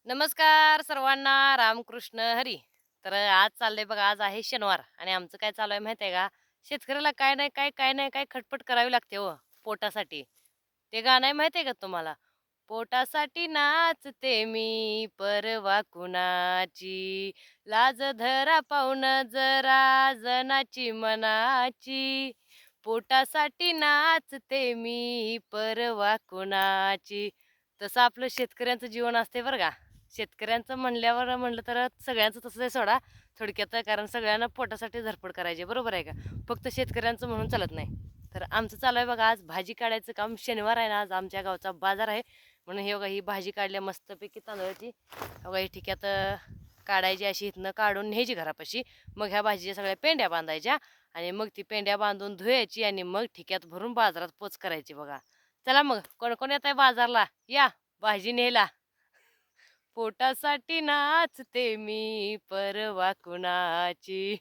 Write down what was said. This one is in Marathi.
नमस्कार सर्वांना, रामकृष्ण हरी. तर आज चाललंय बघा, आज आहे शनिवार आणि आमचं काय चालू आहे माहिती आहे का? शेतकऱ्याला काय नाही काय, काय नाही काय खटपट करावी लागते हो पोटासाठी. ते गाणं आहे माहिती आहे का तुम्हाला? पोटासाठी नाचते मी परवा कुणाची, लाज धरा पाहुण जरा जनाची मनाची. पोटासाठी नाचते मी परवा कुणाची. तसं आपलं शेतकऱ्यांचं जीवन असते बरं का. शेतकऱ्यांचं म्हणल्यावर म्हणलं तर सगळ्यांचं तसंच आहे सोडा. थोडक्यात कारण सगळ्यांना पोटासाठी धडपड करायची आहे, बरोबर आहे का? फक्त शेतकऱ्यांचं म्हणून चालत नाही. तर आमचं चालू आहे बघा, आज भाजी काढायचं काम. शनिवार आहे ना, आज आमच्या गावचा बाजार आहे. म्हणून हे बघा, ही भाजी काढली मस्तपैकी तांदळाची. बघा ही ठिक्यात काढायची, अशी इथनं काढून न्यायची घरापाशी. मग ह्या भाजीच्या सगळ्या पेंड्या बांधायच्या आणि मग ती पेंड्या बांधून धुवायची आणि मग ठिक्यात भरून बाजारात पोच करायची बघा. चला मग, कोण कोण येत आहे बाजारला? या भाजी न्यायला. पोटासाठी नाचते मी परवा कुणाची.